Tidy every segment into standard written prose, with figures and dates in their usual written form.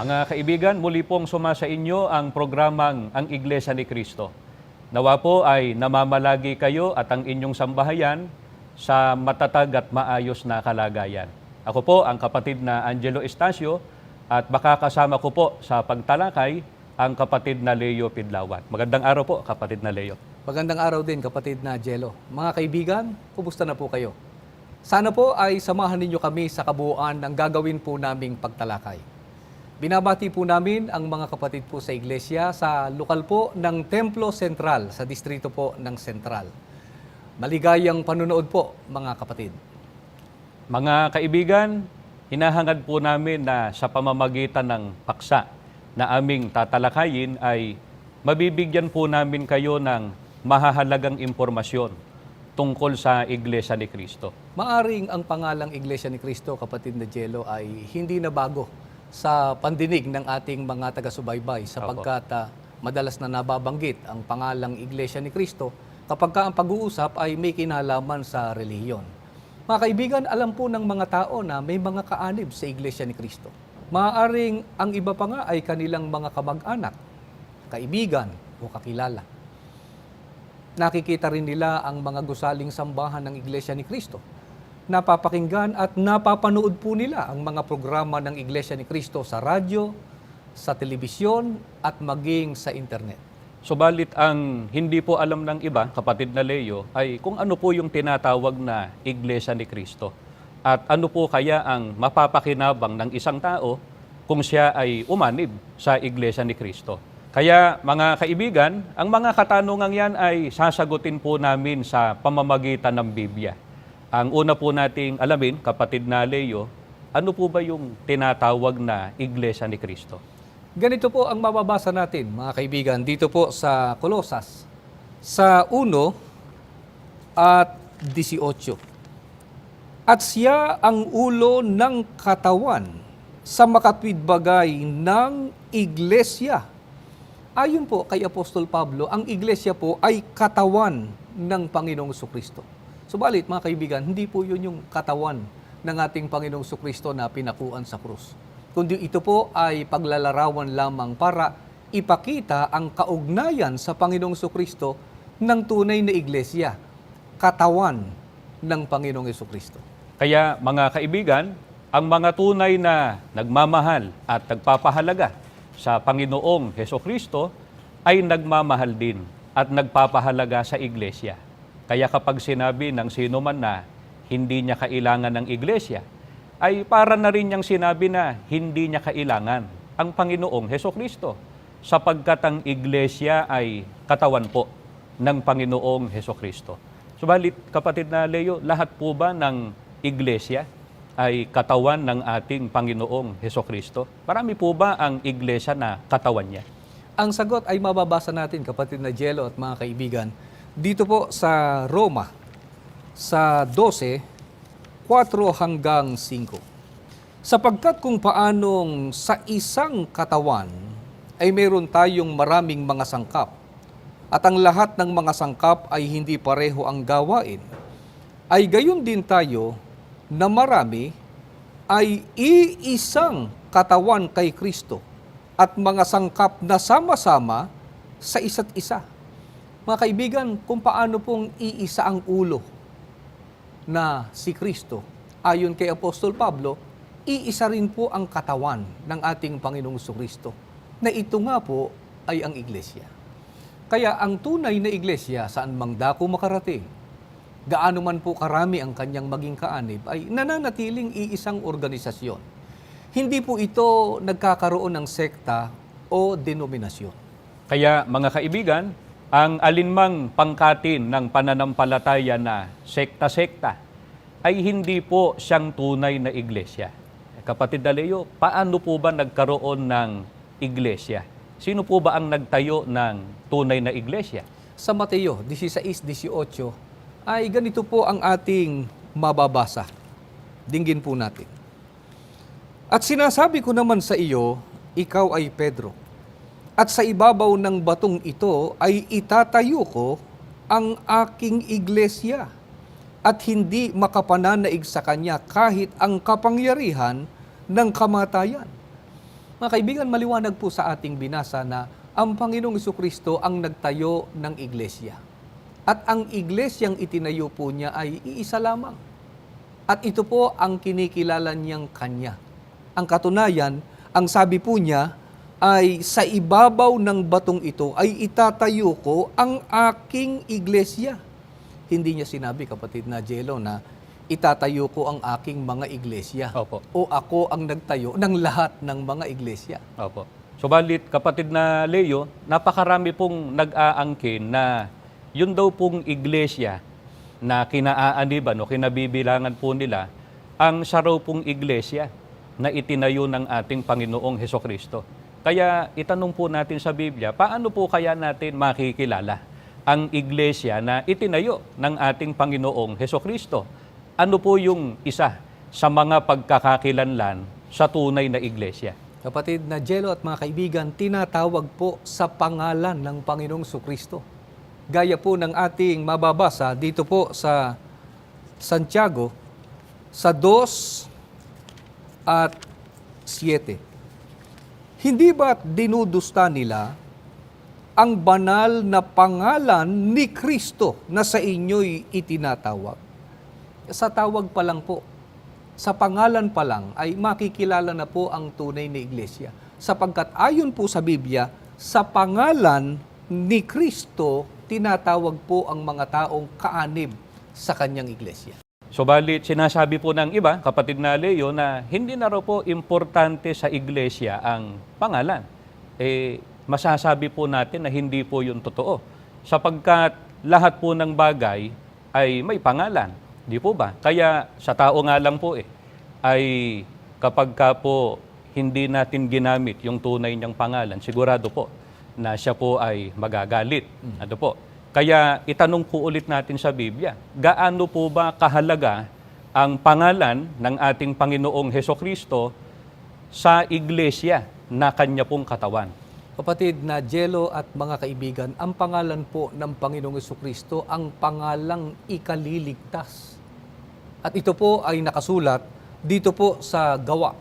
Mga kaibigan, muli pong sumasa inyo ang programang Ang Iglesia ni Cristo. Nawa po ay namamalagi kayo at ang inyong sambahayan sa matatag at maayos na kalagayan. Ako po ang kapatid na Angelo Estacio at makakasama ko po sa pagtalakay ang kapatid na Leo Pidlawan. Magandang araw po, kapatid na Leo. Magandang araw din, kapatid na Jello. Mga kaibigan, kumusta na po kayo? Sana po ay samahan ninyo kami sa kabuuan ng gagawin po naming pagtalakay. Binabati po namin ang mga kapatid po sa iglesia sa lokal po ng Templo Sentral, sa distrito po ng Sentral. Maligayang panunood po, mga kapatid. Mga kaibigan, hinahangad po namin na sa pamamagitan ng paksa na aming tatalakayin ay mabibigyan po namin kayo ng mahahalagang impormasyon tungkol sa Iglesia ni Cristo. Maaring ang pangalang Iglesia ni Cristo, kapatid na Jello, ay hindi na bago sa pandinig ng ating mga taga-subaybay sapagkat madalas na nababanggit ang pangalang Iglesia ni Cristo kapag ang pag-uusap ay may kinalaman sa relihiyon. Mga kaibigan, alam po ng mga tao na may mga kaanib sa Iglesia ni Cristo. Maaaring ang iba pa nga ay kanilang mga kamag-anak, kaibigan o kakilala. Nakikita rin nila ang mga gusaling sambahan ng Iglesia ni Cristo. Napapakinggan at napapanood po nila ang mga programa ng Iglesia ni Cristo sa radyo, sa telebisyon at maging sa internet. Subalit ang hindi po alam ng iba, kapatid na Leo, ay kung ano po yung tinatawag na Iglesia ni Cristo. At ano po kaya ang mapapakinabang ng isang tao kung siya ay umanib sa Iglesia ni Cristo. Kaya mga kaibigan, ang mga katanungang yan ay sasagutin po namin sa pamamagitan ng Biblia. Ang una po nating alamin, kapatid na Leo, ano po ba yung tinatawag na Iglesia ni Cristo? Ganito po ang mababasa natin, mga kaibigan, dito po sa Kolosas, sa 1 at 18. At siya ang ulo ng katawan sa makatwid bagay ng Iglesia. Ayon po kay Apostol Pablo, ang Iglesia po ay katawan ng Panginoong Jesucristo. Subalit, mga kaibigan, hindi po yun yung katawan ng ating Panginoong Jesucristo na pinakuan sa krus. Kundi ito po ay paglalarawan lamang para ipakita ang kaugnayan sa Panginoong Jesucristo ng tunay na iglesia, katawan ng Panginoong Jesucristo. Kaya mga kaibigan, ang mga tunay na nagmamahal at nagpapahalaga sa Panginoong Jesucristo ay nagmamahal din at nagpapahalaga sa iglesia. Kaya kapag sinabi ng sino man na hindi niya kailangan ng iglesia, ay para na rin niyang sinabi na hindi niya kailangan ang Panginoong Jesucristo sapagkat ang iglesia ay katawan po ng Panginoong Jesucristo. Subalit, kapatid na Leo, lahat po ba ng iglesia ay katawan ng ating Panginoong Jesucristo? Marami po ba ang iglesia na katawan niya? Ang sagot ay mababasa natin, kapatid na Jello at mga kaibigan, dito po sa Roma, sa 12, 4 hanggang 5. Sapagkat kung paanong sa isang katawan ay mayroon tayong maraming mga sangkap, at ang lahat ng mga sangkap ay hindi pareho ang gawain, ay gayon din tayo na marami ay iisang katawan kay Kristo at mga sangkap na sama-sama sa isa't isa. Mga kaibigan, kung paano pong iisa ang ulo na si Kristo, ayon kay Apostol Pablo, iisa rin po ang katawan ng ating Panginoong Jesucristo, na ito nga po ay ang iglesia. Kaya ang tunay na iglesia, saan mang dako makarating, gaano man po karami ang kanyang maging kaanib, ay nananatiling iisang organisasyon. Hindi po ito nagkakaroon ng sekta o denominasyon. Kaya mga kaibigan, ang alinmang pangkatin ng pananampalataya na sekta-sekta ay hindi po siyang tunay na iglesia. Kapatid na Leo, paano po ba nagkaroon ng iglesia? Sino po ba ang nagtayo ng tunay na iglesia? Sa Mateo 16:18 ay ganito po ang ating mababasa. Dinggin po natin. At sinasabi ko naman sa iyo, ikaw ay Pedro. At sa ibabaw ng batong ito ay itatayo ko ang aking iglesia at hindi makapananaig sa kanya kahit ang kapangyarihan ng kamatayan. Mga kaibigan, maliwanag po sa ating binasa na ang Panginoong Jesucristo ang nagtayo ng iglesia. At ang iglesyang itinayo po niya ay iisa lamang. At ito po ang kinikilala niyang Kanya. Ang katunayan, ang sabi po niya ay sa ibabaw ng batong ito ay itatayo ko ang aking iglesia. Hindi niya sinabi, kapatid na Jello, na itatayo ko ang aking mga iglesia. Opo. O ako ang nagtayo ng lahat ng mga iglesia. Opo. Subalit, kapatid na Leo, napakarami pong nag-aangkin na yun daw pong iglesia na kinaaaniban o kinabibilangan po nila, ang siya raw pong iglesia na itinayo ng ating Panginoong Hesukristo. Kaya itanong po natin sa Biblia, paano po kaya natin makikilala ang iglesia na itinayo ng ating Panginoong Hesukristo? Ano po yung isa sa mga pagkakakilanlan sa tunay na iglesia? Kapatid na Jello at mga kaibigan, tinatawag po sa pangalan ng Panginoong Jesucristo. Gaya po ng ating mababasa dito po sa Santiago, sa 2 at 7. Hindi ba't dinudusta nila ang banal na pangalan ni Kristo na sa inyo'y itinatawag? Sa tawag pa lang po, sa pangalan pa lang ay makikilala na po ang tunay na iglesia. Sapagkat ayon po sa Biblia, sa pangalan ni Kristo, tinatawag po ang mga taong kaanib sa kanyang iglesia. Subalit, sinasabi po ng iba, kapatid na Leo, na hindi na raw po importante sa iglesia ang pangalan. Masasabi po natin na hindi po yun totoo. Sapagkat lahat po ng bagay ay may pangalan. Di po ba? Kaya sa tao nga lang po ay kapag ka po hindi natin ginamit yung tunay niyang pangalan, sigurado po na siya po ay magagalit. Ano po? Kaya itanong po ulit natin sa Biblia, gaano po ba kahalaga ang pangalan ng ating Panginoong Hesukristo sa iglesia na kanya pong katawan? Kapatid na Jello at mga kaibigan, ang pangalan po ng Panginoong Jesucristo ang pangalang ikaliligtas. At ito po ay nakasulat dito po sa Gawa,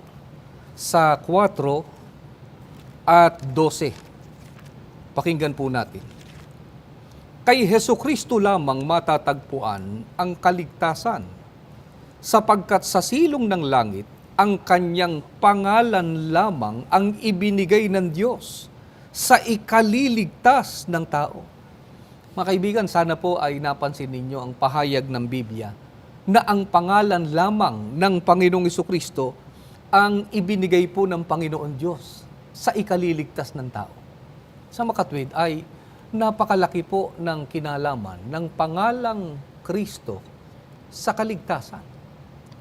sa 4 at 12. Pakinggan po natin. Kay Hesukristo lamang matatagpuan ang kaligtasan, sapagkat sa silong ng langit, ang kanyang pangalan lamang ang ibinigay ng Diyos sa ikaliligtas ng tao. Mga kaibigan, sana po ay napansin ninyo ang pahayag ng Biblia na ang pangalan lamang ng Panginoong Jesucristo ang ibinigay po ng Panginoon Diyos sa ikaliligtas ng tao. Sa makatwid ay napakalaki po ng kinalaman ng pangalang Kristo sa kaligtasan.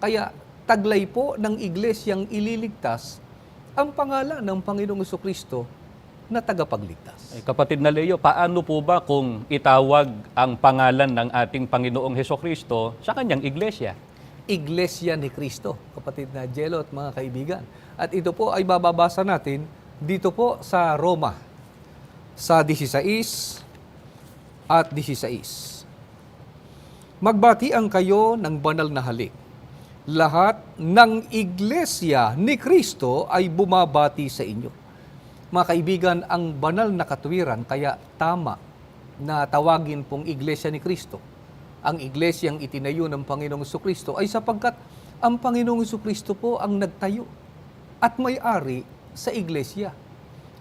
Kaya taglay po ng iglesyang ililigtas ang pangalan ng Panginoong Jesucristo na tagapagligtas. Kapatid na Leo, paano po ba kung itawag ang pangalan ng ating Panginoong Hesukristo sa kanyang iglesia? Iglesia ni Kristo, kapatid na Jello at mga kaibigan. At ito po ay bababasa natin dito po sa Roma, sa 16 at 16. Magbatian kayo ng banal na halik. Lahat ng iglesia ni Kristo ay bumabati sa inyo. Mga kaibigan, ang banal na katwiran, kaya tama na tawagin pong iglesia ni Kristo. Ang iglesyang itinayo ng Panginoong Jesucristo ay sapagkat ang Panginoong Jesucristo po ang nagtayo at may-ari sa iglesia.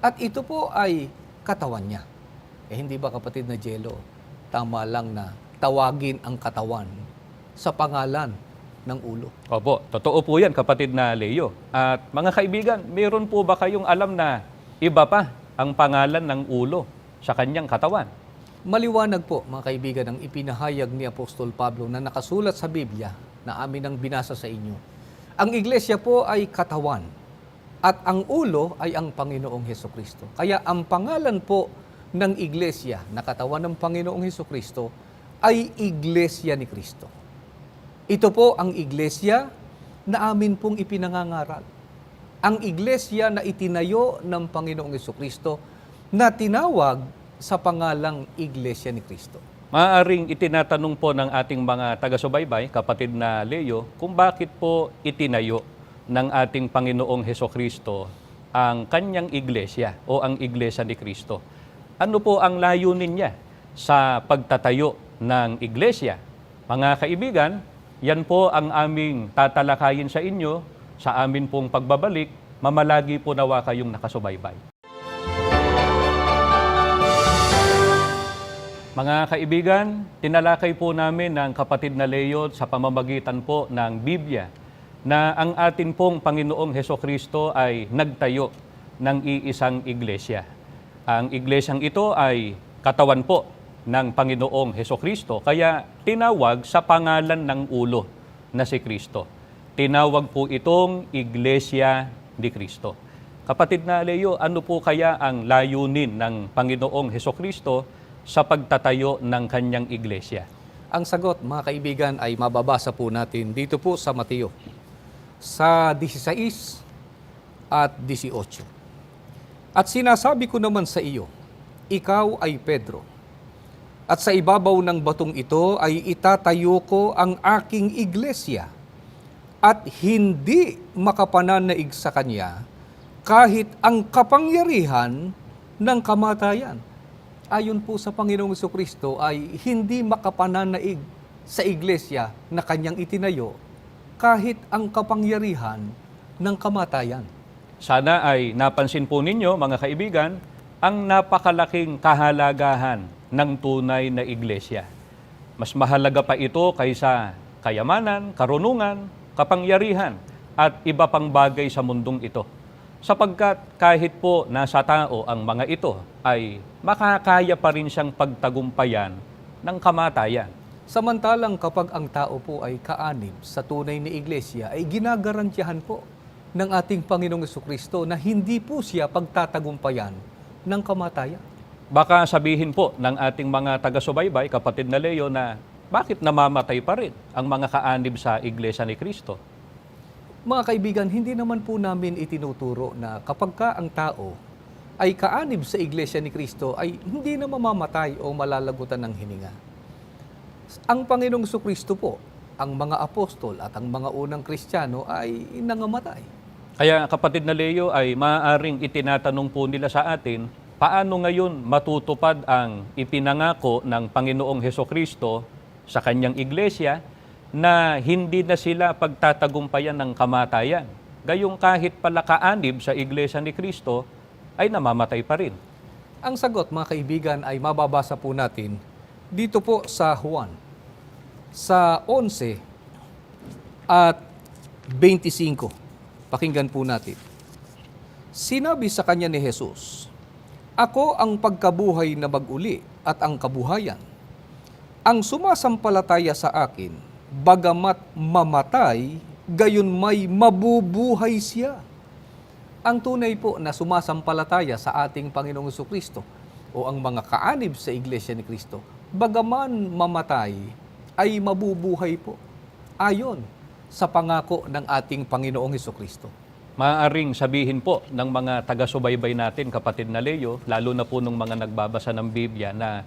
At ito po ay katawan niya. Hindi ba, kapatid na Jello, tama lang na tawagin ang katawan sa pangalan ng ulo? Opo, totoo po yan, kapatid na Leo. At mga kaibigan, meron po ba kayong alam na iba pa ang pangalan ng ulo sa kanyang katawan? Maliwanag po, mga kaibigan, ang ipinahayag ni Apostol Pablo na nakasulat sa Biblia na amin ang binasa sa inyo. Ang iglesia po ay katawan at ang ulo ay ang Panginoong Hesukristo. Kaya ang pangalan po ng iglesia na katawan ng Panginoong Hesukristo ay Iglesia ni Kristo. Ito po ang iglesia na amin pong ipinangangaral. Ang iglesia na itinayo ng Panginoong Jesucristo na tinawag sa pangalang Iglesia ni Kristo. Maaaring itinatanong po ng ating mga taga-subaybay, kapatid na Leo, kung bakit po itinayo ng ating Panginoong Hesukristo ang kanyang iglesia o ang iglesia ni Kristo. Ano po ang layunin niya sa pagtatayo ng iglesia? Mga kaibigan, yan po ang aming tatalakayin sa inyo sa amin pong pagbabalik. Mamalagi po nawa kayong nakasubaybay. Mga kaibigan, tinalakay po namin ng kapatid na Leo sa pamamagitan po ng Biblia na ang atin pong Panginoong Hesukristo ay nagtayo ng iisang iglesia. Ang iglesyang ito ay katawan po ng Panginoong Hesukristo, kaya tinawag sa pangalan ng ulo na si Kristo. Tinawag po itong Iglesia ni Kristo. Kapatid na Leo, ano po kaya ang layunin ng Panginoong Hesukristo sa pagtatayo ng kanyang iglesia? Ang sagot, mga kaibigan, ay mababasa po natin dito po sa Mateo, sa 16 at 18. At sinasabi ko naman sa iyo, ikaw ay Pedro, at sa ibabaw ng batong ito ay itatayo ko ang aking iglesia, at hindi makapananaig sa kanya kahit ang kapangyarihan ng kamatayan. Ayon po sa Panginoong Jesucristo ay hindi makapananaig sa iglesia na kanyang itinayo kahit ang kapangyarihan ng kamatayan. Sana ay napansin po ninyo, mga kaibigan, ang napakalaking kahalagahan ng tunay na iglesia. Mas mahalaga pa ito kaysa kayamanan, karunungan, kapangyarihan at iba pang bagay sa mundong ito. Sapagkat kahit po nasa tao ang mga ito, ay makakaya pa rin siyang pagtagumpayan ng kamatayan. Samantalang kapag ang tao po ay kaanib sa tunay na iglesia, ay ginagarantiyahan po ng ating Panginoong Jesucristo na hindi po siya pagtatagumpayan ng kamatayan. Baka sabihin po ng ating mga taga-subaybay, kapatid na Leo, na bakit namamatay pa rin ang mga kaanib sa Iglesia ni Kristo? Mga kaibigan, hindi naman po namin itinuturo na kapag ka ang tao ay kaanib sa Iglesia ni Kristo ay hindi na mamamatay o malalagutan ng hininga. Ang Panginoong Jesucristo po, ang mga apostol at ang mga unang Kristiyano ay nangamatay. Kaya kapatid na Leo, ay maaaring itinatanong po nila sa atin, paano ngayon matutupad ang ipinangako ng Panginoong Hesukristo sa kanyang iglesia na hindi na sila pagtatagumpayan ng kamatayan? Gayong kahit pala kaanib sa iglesia ni Kristo, ay namamatay pa rin. Ang sagot, mga kaibigan, ay mababasa po natin dito po sa Juan, sa 11 at 25. Pakinggan po natin. Sinabi sa kanya ni Jesus, ako ang pagkabuhay na mag-uli at ang kabuhayan. Ang sumasampalataya sa akin, bagamat mamatay, gayon may mabubuhay siya. Ang tunay po na sumasampalataya sa ating Panginoong Jesucristo o ang mga kaanib sa Iglesia ni Kristo, bagaman mamatay, ay mabubuhay po ayon sa pangako ng ating Panginoong Jesucristo. Maaaring sabihin po ng mga taga-subaybay natin, kapatid na Leo, lalo na po ng mga nagbabasa ng Biblia, na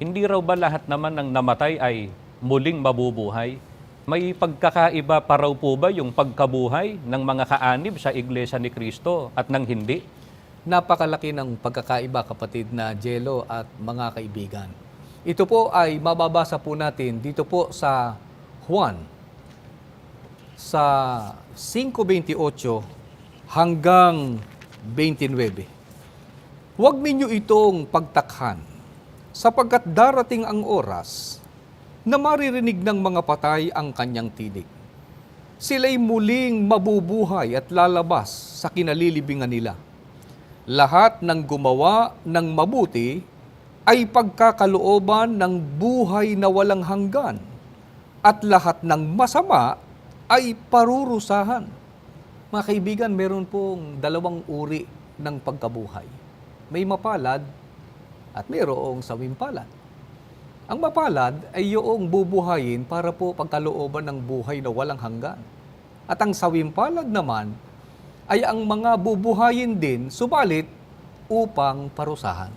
hindi raw ba lahat naman ng namatay ay muling mabubuhay? May pagkakaiba pa raw po ba yung pagkabuhay ng mga kaanib sa Iglesia ni Kristo at ng hindi? Napakalaki ng pagkakaiba, kapatid na Jello at mga kaibigan. Ito po ay mababasa po natin dito po sa Juan, sa 5:28 hanggang 29. Huwag ninyo itong pagtakhan, sapagkat darating ang oras na maririnig ng mga patay ang kanyang tinig. Sila'y muling mabubuhay at lalabas sa kinalilibingan nila. Lahat ng gumawa ng mabuti ay pagkakalooban ng buhay na walang hanggan, at lahat ng masama ay parurusahan. Mga kaibigan, meron pong dalawang uri ng pagkabuhay. May mapalad at mayroong sawimpalad. Ang mapalad ay yung bubuhayin para po pagkalooban ng buhay na walang hanggan. At ang sawimpalad naman ay ang mga bubuhayin din, subalit upang parusahan.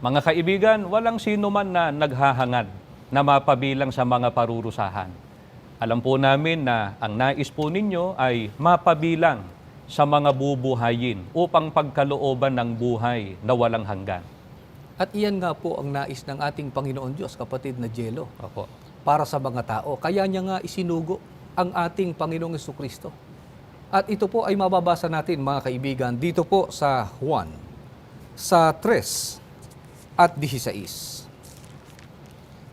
Mga kaibigan, walang sino man na naghahangad na mapabilang sa mga parurusahan. Alam po namin na ang nais po ninyo ay mapabilang sa mga bubuhayin upang pagkalooban ng buhay na walang hanggan. At iyan nga po ang nais ng ating Panginoon Diyos, kapatid na Jello, Opo. para sa mga tao. Kaya niya nga isinugo ang ating Panginoong Jesucristo. At ito po ay mababasa natin, mga kaibigan, dito po sa Juan, sa 3 at 16.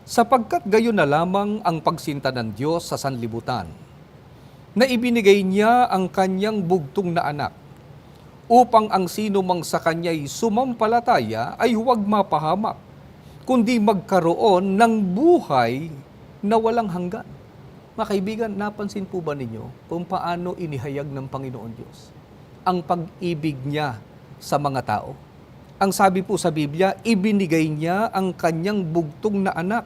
Sapagkat gayon na lamang ang pagsinta ng Diyos sa sanlibutan, na ibinigay niya ang kanyang bugtong na anak, upang ang sino mang sa kanya'y sumampalataya ay huwag mapahamak, kundi magkaroon ng buhay na walang hanggan. Mga kaibigan, napansin po ba ninyo kung paano inihayag ng Panginoon Diyos ang pag-ibig niya sa mga tao? Ang sabi po sa Biblia, ibinigay niya ang kanyang bugtong na anak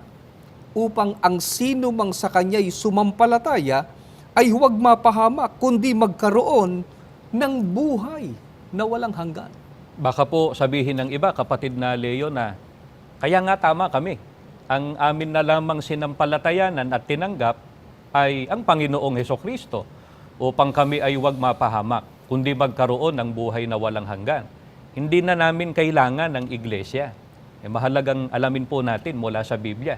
upang ang sino mang sa kanya'y sumampalataya ay huwag mapahamak, kundi magkaroon ng buhay na walang hanggan. Baka po sabihin ng iba, kapatid na Leo, na kaya nga tama kami. Ang amin na lamang sinampalatayanan at tinanggap ay ang Panginoong Hesukristo upang kami ay huwag mapahamak, kundi magkaroon ng buhay na walang hanggan. Hindi na namin kailangan ng iglesia. Mahalagang alamin po natin mula sa Biblia.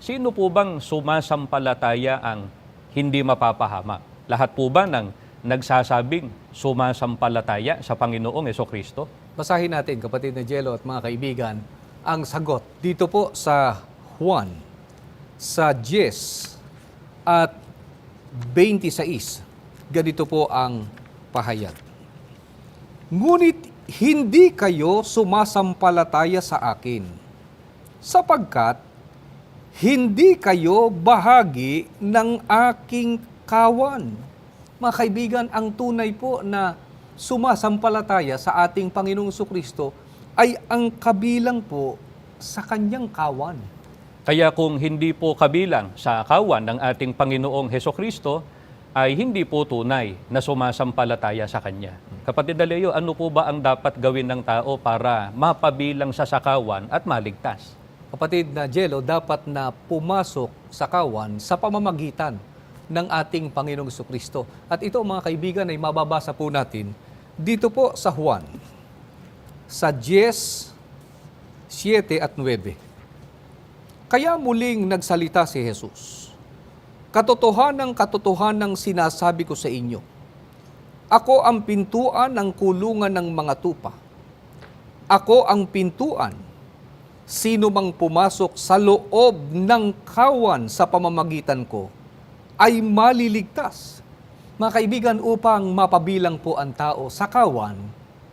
Sino po bang sumasampalataya ang hindi mapapahamak? Lahat po ba ng nagsasabing sumasampalataya sa Panginoong Hesukristo? Basahin natin, kapatid na Jello at mga kaibigan, ang sagot dito po sa Juan, sa 10 at 26. Ganito po ang pahayag. Ngunit hindi kayo sumasampalataya sa akin, sapagkat hindi kayo bahagi ng aking kawan. Mga kaibigan, ang tunay po na sumasampalataya sa ating Panginoong Jesucristo ay ang kabilang po sa kanyang kawan. Kaya kung hindi po kabilang sa kawan ng ating Panginoong Hesukristo, ay hindi po tunay na sumasampalataya sa Kanya. Kapatid na Leo, ano po ba ang dapat gawin ng tao para mapabilang sa sakawan at maligtas? Kapatid na Jello, dapat na pumasok sa kawan sa pamamagitan ng ating Panginoong Jesucristo. At ito, mga kaibigan, ay mababasa po natin dito po sa Juan, sa 10, 7 at 9. Kaya muling nagsalita si Jesus, katotohanang sinasabi ko sa inyo, ako ang pintuan ng kulungan ng mga tupa. Ako ang pintuan. Sino mang pumasok sa loob ng kawan sa pamamagitan ko ay maliligtas. Mga kaibigan, upang mapabilang po ang tao sa kawan,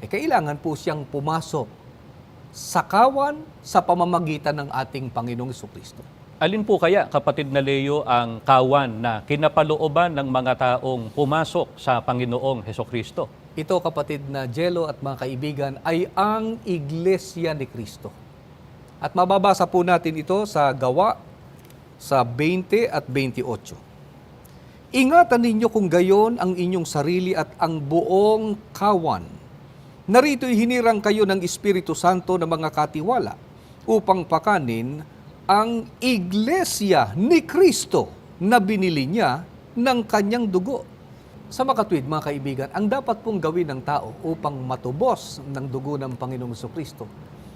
kailangan po siyang pumasok sa kawan sa pamamagitan ng ating Panginoong Jesucristo. Alin po kaya, kapatid na Leo, ang kawan na kinapalooban ng mga taong pumasok sa Panginoong Hesukristo? Ito, kapatid na Jello at mga kaibigan, ay ang Iglesia ni Cristo. At mababasa po natin ito sa Gawa sa 20 at 28. Ingatan ninyo kung gayon ang inyong sarili at ang buong kawan. Narito'y hinirang kayo ng Espiritu Santo na mga katiwala upang pakanin ang Iglesia ni Cristo na binili niya ng kanyang dugo. Sa makatwid, mga kaibigan, ang dapat pong gawin ng tao upang matubos ng dugo ng Panginoong Jesucristo,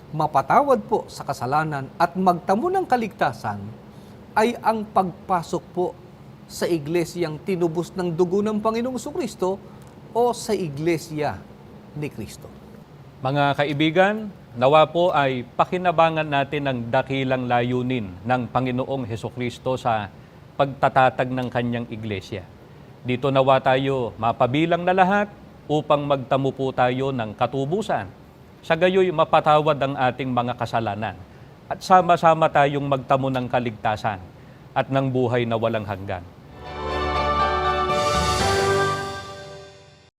mapatawad po sa kasalanan at magtamo ng kaligtasan, ay ang pagpasok po sa iglesyang tinubos ng dugo ng Panginoong Jesucristo o sa iglesia ni Cristo. Mga kaibigan, nawa po ay pakinabangan natin ang dakilang layunin ng Panginoong Hesukristo sa pagtatatag ng kanyang iglesia. Dito nawa tayo mapabilang na lahat upang magtamo po tayo ng katubusan. Sa gayoy mapatawad ang ating mga kasalanan at sama-sama tayong magtamo ng kaligtasan at ng buhay na walang hanggan.